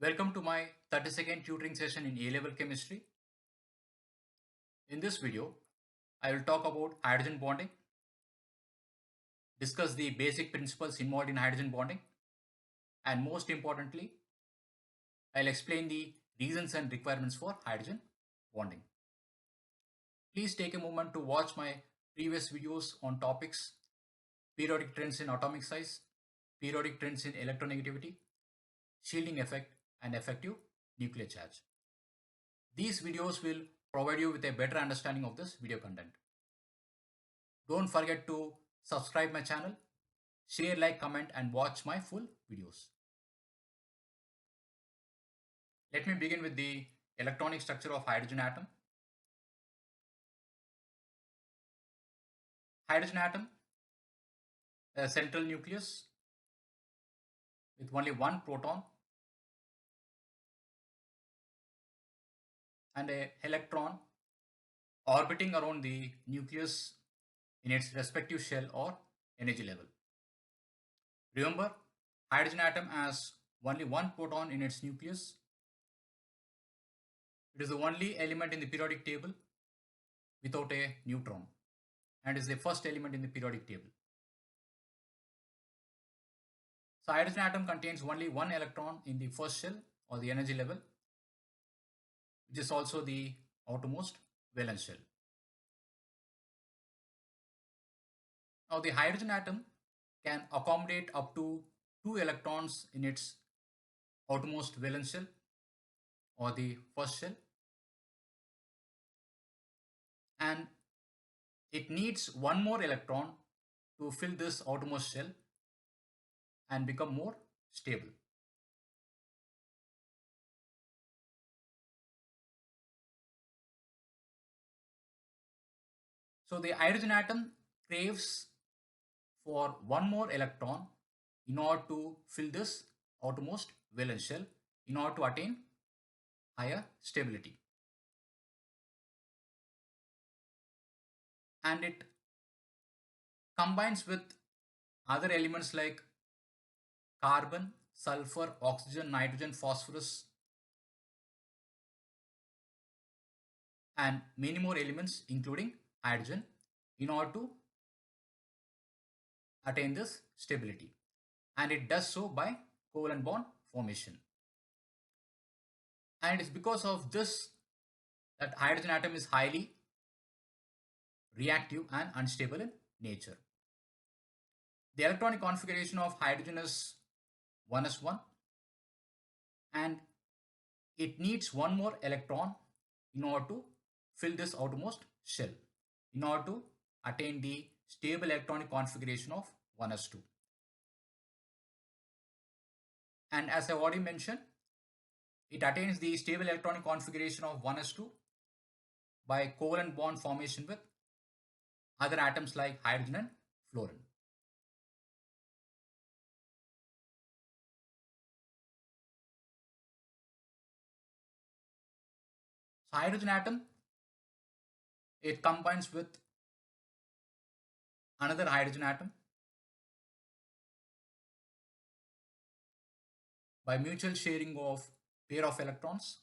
Welcome to my 30-second tutoring session in A-level chemistry. In this video, I will talk about hydrogen bonding, discuss the basic principles involved in hydrogen bonding, and most importantly, I'll explain the reasons and requirements for hydrogen bonding. Please take a moment to watch my previous videos on topics: periodic trends in atomic size, periodic trends in electronegativity, shielding effect, and effective nuclear charge. These videos will provide you with a better understanding of this video content. Don't forget to subscribe my channel, share, like, comment, and watch my full videos. Let me begin with the electronic structure of hydrogen atom. Hydrogen atom, a central nucleus with only one proton and an electron orbiting around the nucleus in its respective shell or energy level. Remember, hydrogen atom has only one proton in its nucleus. It is the only element in the periodic table without a neutron and is the first element in the periodic table. So hydrogen atom contains only one electron in the first shell or the energy level, which is also the outermost valence shell. Now the hydrogen atom can accommodate up to 2 electrons in its outermost valence shell or the first shell, and it needs one more electron to fill this outermost shell and become more stable. So the hydrogen atom craves for one more electron in order to fill this outermost valence shell in order to attain higher stability. And it combines with other elements like carbon, sulfur, oxygen, nitrogen, phosphorus, and many more elements including hydrogen in order to attain this stability. And it does so by covalent bond formation. And it is because of this that hydrogen atom is highly reactive and unstable in nature. The electronic configuration of hydrogen is 1s1, and it needs one more electron in order to fill this outermost shell in order to attain the stable electronic configuration of 1s2. And as I already mentioned, it attains the stable electronic configuration of 1s2 by covalent bond formation with other atoms like hydrogen and fluorine. So hydrogen atom, it combines with another hydrogen atom by mutual sharing of pair of electrons,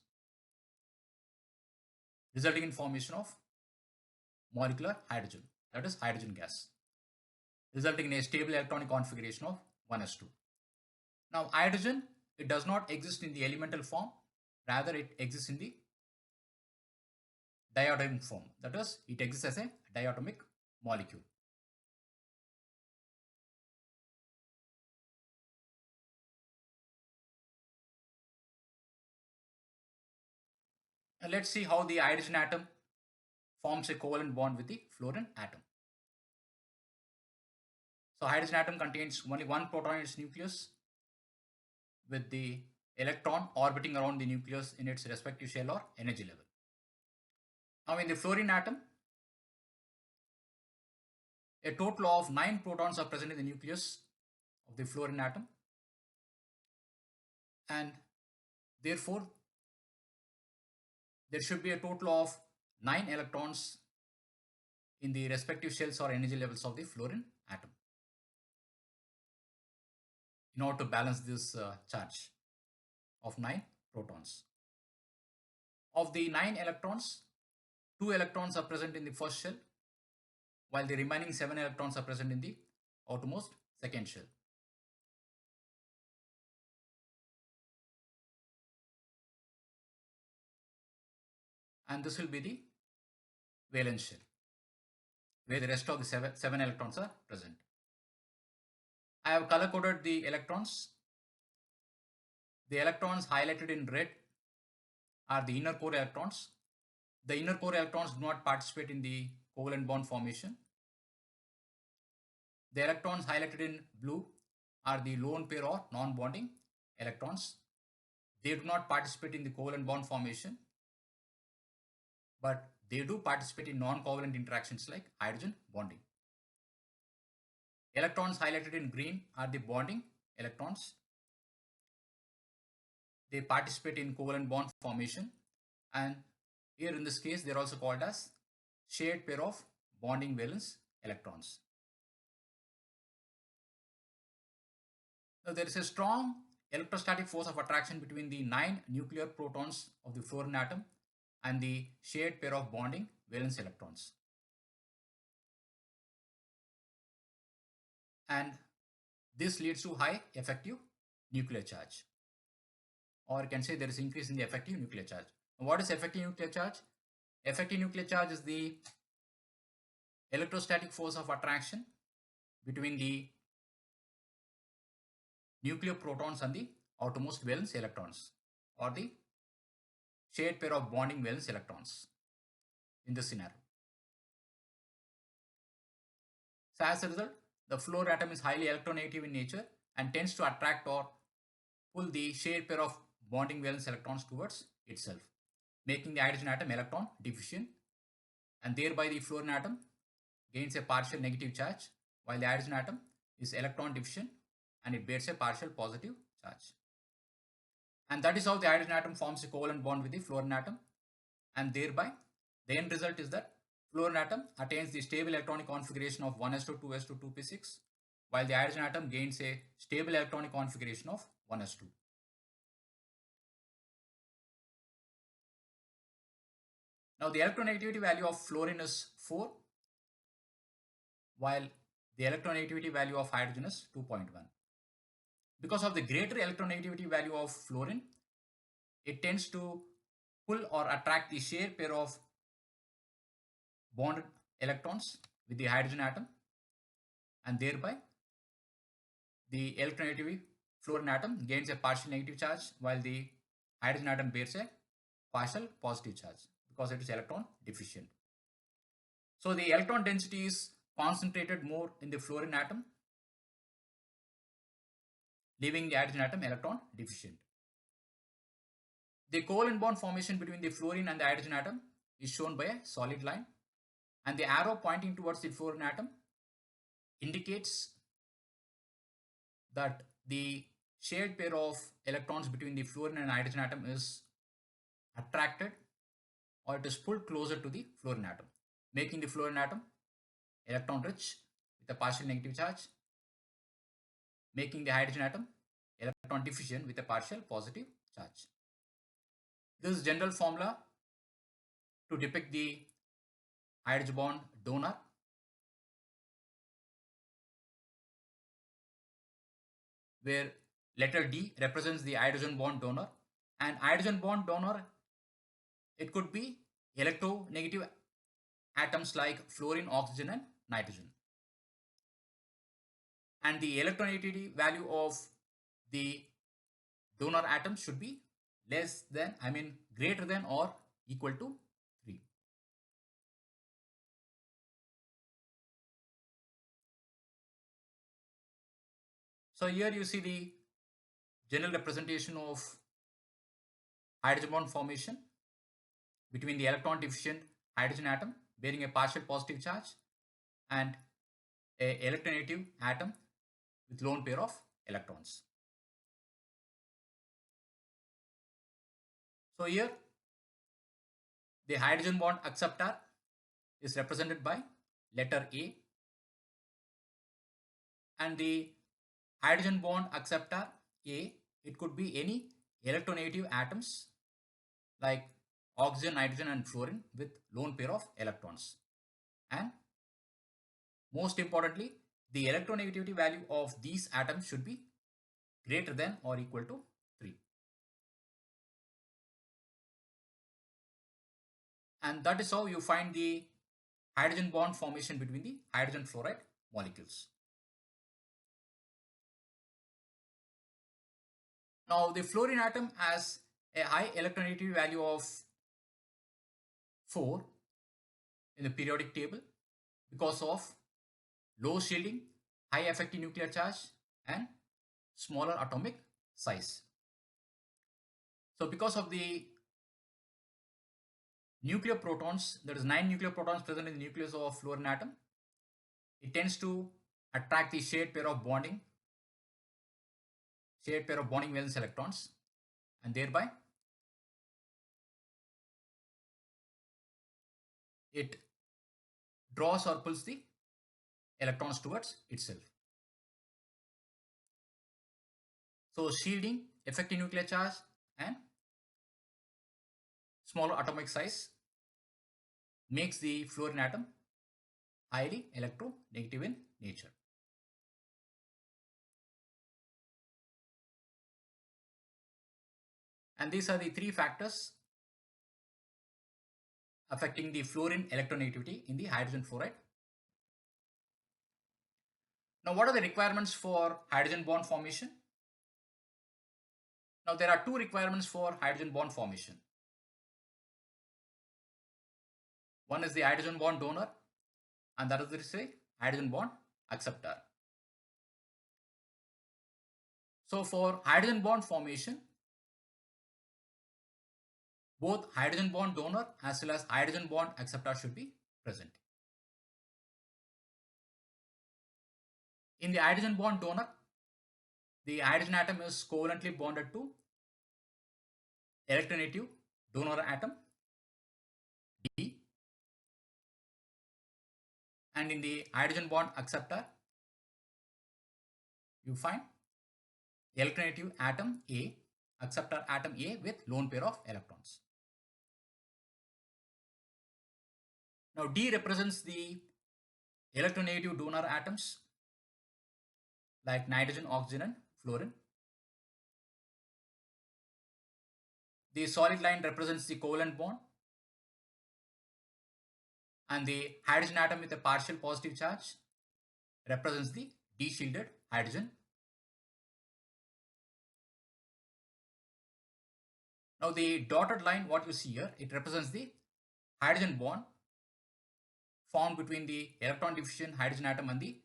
resulting in formation of molecular hydrogen, that is hydrogen gas, resulting in a stable electronic configuration of 1s2. Now hydrogen, it does not exist in the elemental form, rather it exists in the diatomic form, that is it exists as a diatomic molecule. And let's see how the hydrogen atom forms a covalent bond with the fluorine atom. So hydrogen atom contains only one proton in its nucleus with the electron orbiting around the nucleus in its respective shell or energy level. Now in the fluorine atom, a total of 9 protons are present in the nucleus of the fluorine atom, and therefore there should be a total of 9 electrons in the respective shells or energy levels of the fluorine atom in order to balance this charge. of 9 protons. Of the 9 electrons, 2 electrons are present in the first shell, while the remaining 7 electrons are present in the outermost second shell. And this will be the valence shell, where the rest of the seven electrons are present. I have color coded the electrons. The electrons highlighted in red are the inner core electrons. The inner core electrons do not participate in the covalent bond formation. The electrons highlighted in blue are the lone pair or non-bonding electrons. They do not participate in the covalent bond formation, but they do participate in non-covalent interactions like hydrogen bonding. Electrons highlighted in green are the bonding electrons. They participate in covalent bond formation, and here in this case they are also called as shared pair of bonding valence electrons. Now there is a strong electrostatic force of attraction between the 9 nuclear protons of the fluorine atom and the shared pair of bonding valence electrons. And this leads to high effective nuclear charge. Or you can say there is increase in the effective nuclear charge. What is effective nuclear charge? Effective nuclear charge is the electrostatic force of attraction between the nuclear protons and the outermost valence electrons, or the shared pair of bonding valence electrons in this scenario. So as a result, the fluorine atom is highly electronegative in nature and tends to attract or pull the shared pair of bonding valence electrons towards itself, making the hydrogen atom electron deficient, and thereby the fluorine atom gains a partial negative charge, while the hydrogen atom is electron deficient and it bears a partial positive charge. And that is how the hydrogen atom forms a covalent bond with the fluorine atom, and thereby the end result is that fluorine atom attains the stable electronic configuration of 1s2, 2s2, 2p6, while the hydrogen atom gains a stable electronic configuration of 1s2. Now the electronegativity value of fluorine is 4, while the electronegativity value of hydrogen is 2.1. Because of the greater electronegativity value of fluorine, it tends to pull or attract the shared pair of bonded electrons with the hydrogen atom, and thereby the electronegativity fluorine atom gains a partial negative charge, while the hydrogen atom bears a partial positive charge because it is electron deficient. So the electron density is concentrated more in the fluorine atom, leaving the hydrogen atom electron deficient. The covalent bond formation between the fluorine and the hydrogen atom is shown by a solid line, and the arrow pointing towards the fluorine atom indicates that the shared pair of electrons between the fluorine and hydrogen atom is attracted, or it is pulled closer to the fluorine atom, making the fluorine atom electron rich with a partial negative charge, making the hydrogen atom electron deficient with a partial positive charge. This is general formula to depict the hydrogen bond donor, where letter D represents the hydrogen bond donor, and hydrogen bond donor, it could be electronegative atoms like fluorine, oxygen and nitrogen. And the electronegativity value of the donor atom should be greater than or equal to 3. So here you see the general representation of hydrogen bond formation between the electron deficient hydrogen atom bearing a partial positive charge and a electronegative atom with lone pair of electrons. So here the hydrogen bond acceptor is represented by letter A, and the hydrogen bond acceptor A, it could be any electronegative atoms like oxygen, nitrogen and fluorine with lone pair of electrons. And most importantly, the electronegativity value of these atoms should be greater than or equal to 3. And that is how you find the hydrogen bond formation between the hydrogen fluoride molecules. Now the fluorine atom has a high electronegativity value of 4 in the periodic table because of low shielding, high effective nuclear charge and smaller atomic size. So because of the nuclear protons, there is 9 nuclear protons present in the nucleus of fluorine atom, it tends to attract the shared pair of bonding valence electrons, and thereby it draws or pulls the electrons towards itself. So shielding, effective nuclear charge and smaller atomic size makes the fluorine atom highly electronegative in nature. And these are the 3 factors affecting the fluorine electronegativity in the hydrogen fluoride. Now, what are the requirements for hydrogen bond formation? Now, there are 2 requirements for hydrogen bond formation. One is the hydrogen bond donor and the other is the hydrogen bond acceptor. So, for hydrogen bond formation, both hydrogen bond donor as well as hydrogen bond acceptor should be present. In the hydrogen bond donor, the hydrogen atom is covalently bonded to electronegative donor atom D, and in the hydrogen bond acceptor, you find electronegative atom A, acceptor atom A with lone pair of electrons. Now D represents the electronegative donor atoms like nitrogen, oxygen and fluorine. The solid line represents the covalent bond, and the hydrogen atom with a partial positive charge represents the D-shielded hydrogen. Now the dotted line, what you see here, it represents the hydrogen bond formed between the electron deficient hydrogen atom and the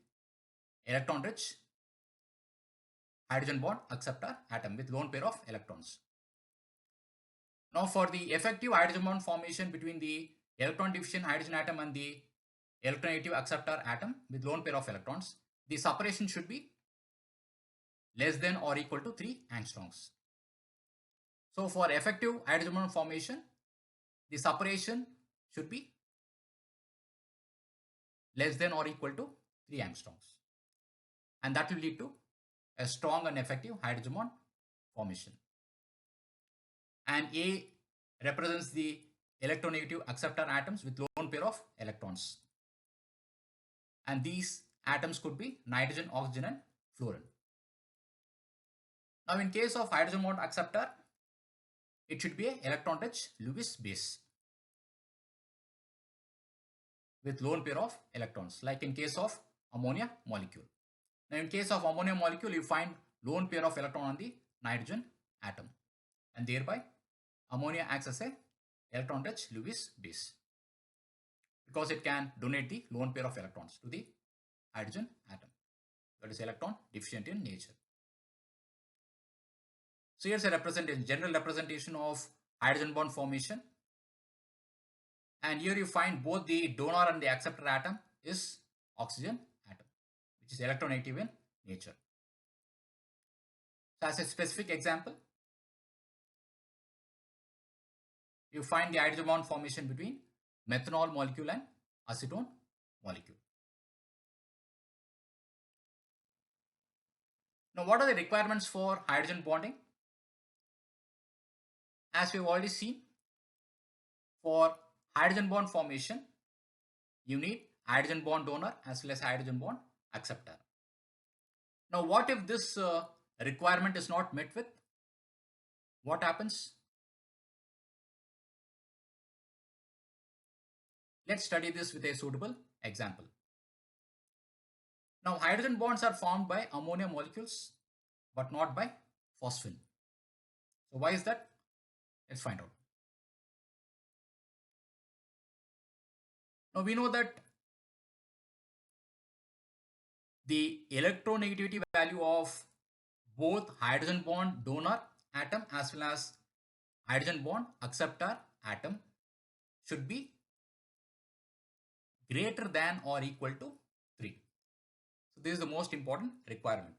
electron rich hydrogen bond acceptor atom with lone pair of electrons. Now for the effective hydrogen bond formation between the electron deficient hydrogen atom and the electronegative acceptor atom with lone pair of electrons, the separation should be less than or equal to 3 angstroms. So for effective hydrogen bond formation, the separation should be less than or equal to 3 angstroms. And that will lead to a strong and effective hydrogen bond formation. And A represents the electronegative acceptor atoms with lone pair of electrons. And these atoms could be nitrogen, oxygen and fluorine. Now in case of hydrogen bond acceptor, it should be an electron rich Lewis base with lone pair of electrons, like in case of ammonia molecule. Now in case of ammonia molecule, you find lone pair of electron on the nitrogen atom, and thereby ammonia acts as a electron rich Lewis base because it can donate the lone pair of electrons to the hydrogen atom, that is electron deficient in nature. So here's a representation, general representation of hydrogen bond formation. And here you find both the donor and the acceptor atom is oxygen atom, which is electronegative in nature. So as a specific example, you find the hydrogen bond formation between methanol molecule and acetone molecule. Now what are the requirements for hydrogen bonding? As we've already seen, for hydrogen bond formation, you need hydrogen bond donor as well as hydrogen bond acceptor. Now, what if this requirement is not met with? What happens? Let's study this with a suitable example. Now, hydrogen bonds are formed by ammonia molecules, but not by phosphine. So, why is that? Let's find out. Now, we know that the electronegativity value of both hydrogen bond donor atom as well as hydrogen bond acceptor atom should be greater than or equal to 3. So this is the most important requirement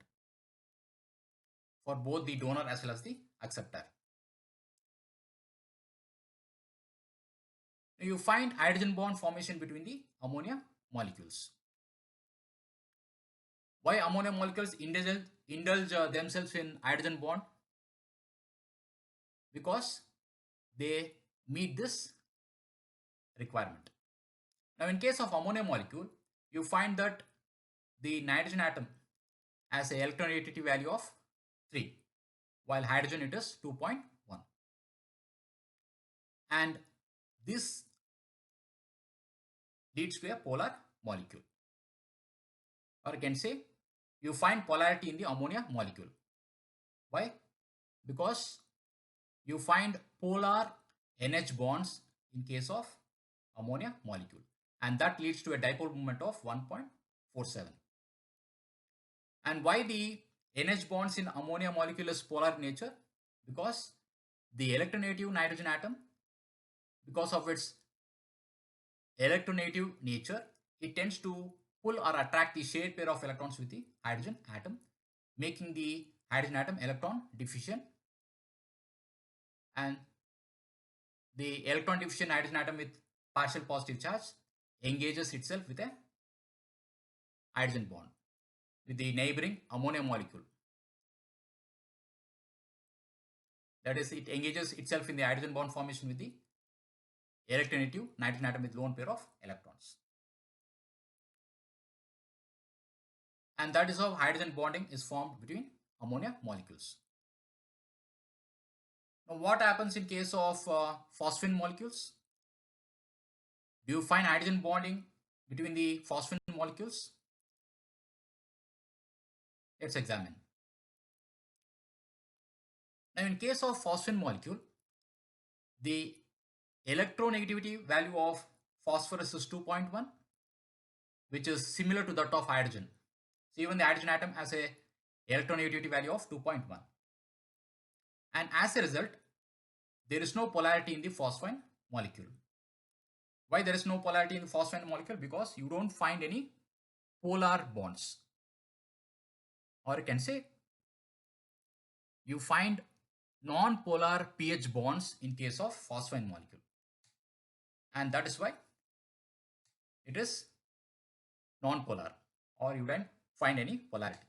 for both the donor as well as the acceptor. You find hydrogen bond formation between the ammonia molecules. Why ammonia molecules indulge themselves in hydrogen bond? Because they meet this requirement. Now, in case of ammonia molecule, you find that the nitrogen atom has an electronegativity value of 3, while hydrogen it is 2.1. And this leads to a polar molecule. Or you can say you find polarity in the ammonia molecule. Why? Because you find polar NH bonds in case of ammonia molecule, and that leads to a dipole moment of 1.47. And why the NH bonds in ammonia molecule is polar in nature? Because the electronegative nitrogen atom, because of its electronegative nature, it tends to pull or attract the shared pair of electrons with the hydrogen atom, making the hydrogen atom electron deficient, and the electron deficient hydrogen atom with partial positive charge engages itself with a hydrogen bond with the neighboring ammonia molecule. That is, it engages itself in the hydrogen bond formation with the electronegative nitrogen atom with lone pair of electrons. And that is how hydrogen bonding is formed between ammonia molecules. Now, what happens in case of phosphine molecules? Do you find hydrogen bonding between the phosphine molecules? Let's examine. Now, in case of phosphine molecule, the electronegativity value of phosphorus is 2.1, which is similar to that of hydrogen. So even the hydrogen atom has a electronegativity value of 2.1. And as a result, there is no polarity in the phosphine molecule. Why there is no polarity in the phosphine molecule? Because you don't find any polar bonds. Or you can say you find non-polar pH bonds in case of phosphine molecule. And that is why it is non-polar, or you don't find any polarity.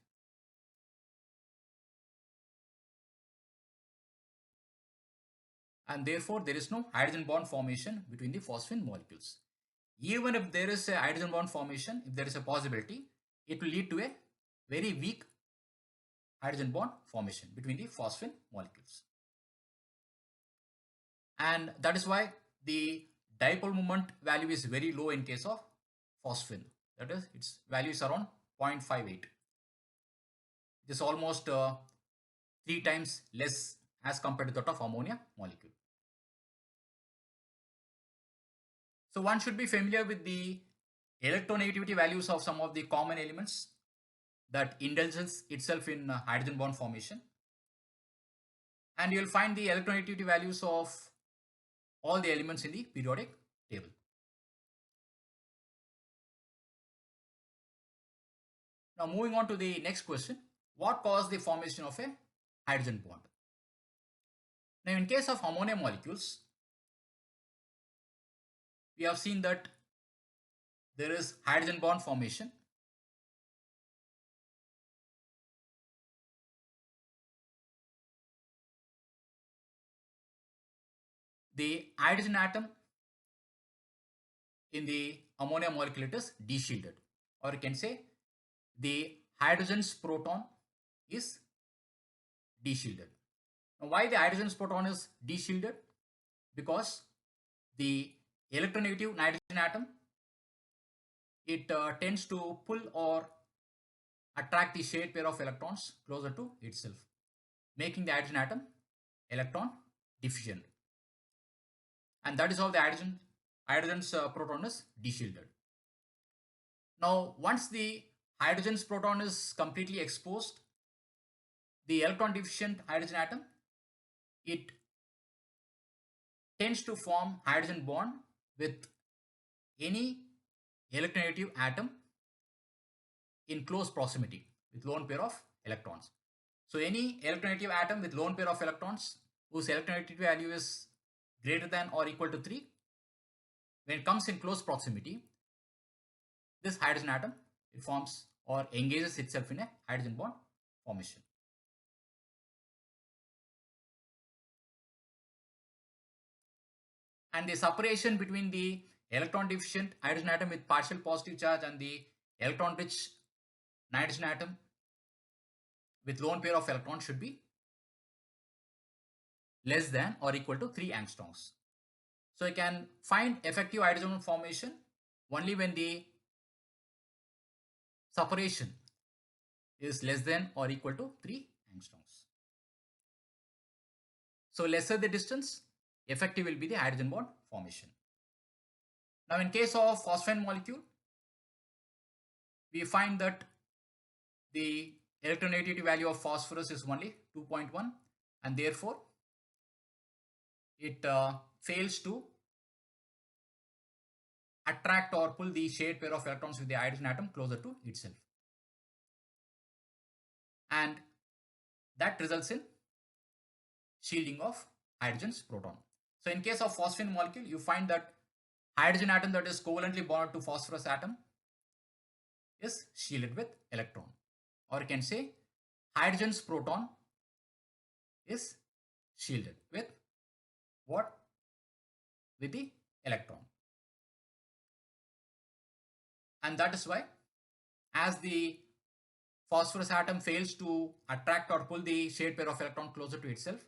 And therefore there is no hydrogen bond formation between the phosphine molecules. Even if there is a hydrogen bond formation, if there is a possibility, it will lead to a very weak hydrogen bond formation between the phosphine molecules. And that is why the dipole moment value is very low in case of phosphine. That is, its value is around 0.58. It is almost 3 times less as compared to that of ammonia molecule. So one should be familiar with the electronegativity values of some of the common elements that indulges itself in hydrogen bond formation. And you will find the electronegativity values of all the elements in the periodic table. Now moving on to the next question, what caused the formation of a hydrogen bond? Now in case of ammonia molecules, we have seen that there is hydrogen bond formation. the hydrogen atom in the ammonia molecule, it is de-shielded, or you can say the hydrogen's proton is de-shielded. Now, why the hydrogen's proton is de-shielded? Because the electronegative nitrogen atom, it tends to pull or attract the shared pair of electrons closer to itself, making the hydrogen atom electron deficient. And that is how the hydrogen's proton is de-shielded. Now, once the hydrogen's proton is completely exposed, the electron deficient hydrogen atom, it tends to form hydrogen bond with any electronegative atom in close proximity with lone pair of electrons. So any electronegative atom with lone pair of electrons whose electronegativity value is greater than or equal to 3, when it comes in close proximity, this hydrogen atom, it forms or engages itself in a hydrogen bond formation. And the separation between the electron deficient hydrogen atom with partial positive charge and the electron rich nitrogen atom with lone pair of electrons should be less than or equal to 3 angstroms. So you can find effective hydrogen bond formation only when the separation is less than or equal to 3 angstroms. So lesser the distance, effective will be the hydrogen bond formation. Now in case of phosphine molecule, we find that the electronegativity value of phosphorus is only 2.1, and therefore it fails to attract or pull the shared pair of electrons with the hydrogen atom closer to itself. And that results in shielding of hydrogen's proton. So in case of phosphine molecule, you find that hydrogen atom that is covalently bonded to phosphorus atom is shielded with electron, or you can say hydrogen's proton is shielded with what? With the electron. And that is why, as the phosphorus atom fails to attract or pull the shared pair of electron closer to itself,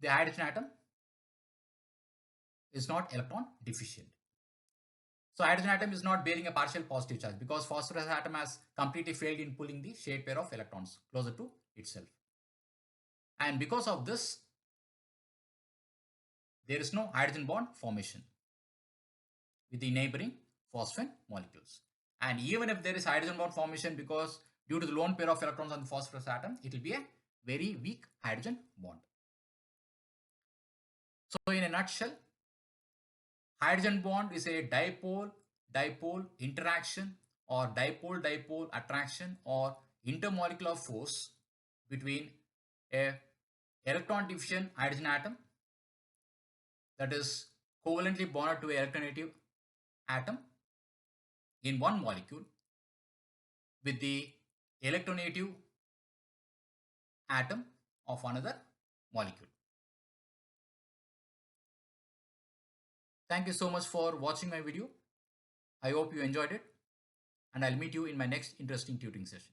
the hydrogen atom is not electron deficient. So hydrogen atom is not bearing a partial positive charge because phosphorus atom has completely failed in pulling the shared pair of electrons closer to itself. And because of this, there is no hydrogen bond formation with the neighboring phosphine molecules. And even if there is hydrogen bond formation, because due to the lone pair of electrons on the phosphorus atom, it will be a very weak hydrogen bond. So in a nutshell, hydrogen bond is a dipole-dipole interaction or dipole-dipole attraction or intermolecular force between a electron deficient hydrogen atom that is covalently bonded to an electronegative atom in one molecule with the electronegative atom of another molecule. Thank you so much for watching my video. I hope you enjoyed it, and I'll meet you in my next interesting tutoring session.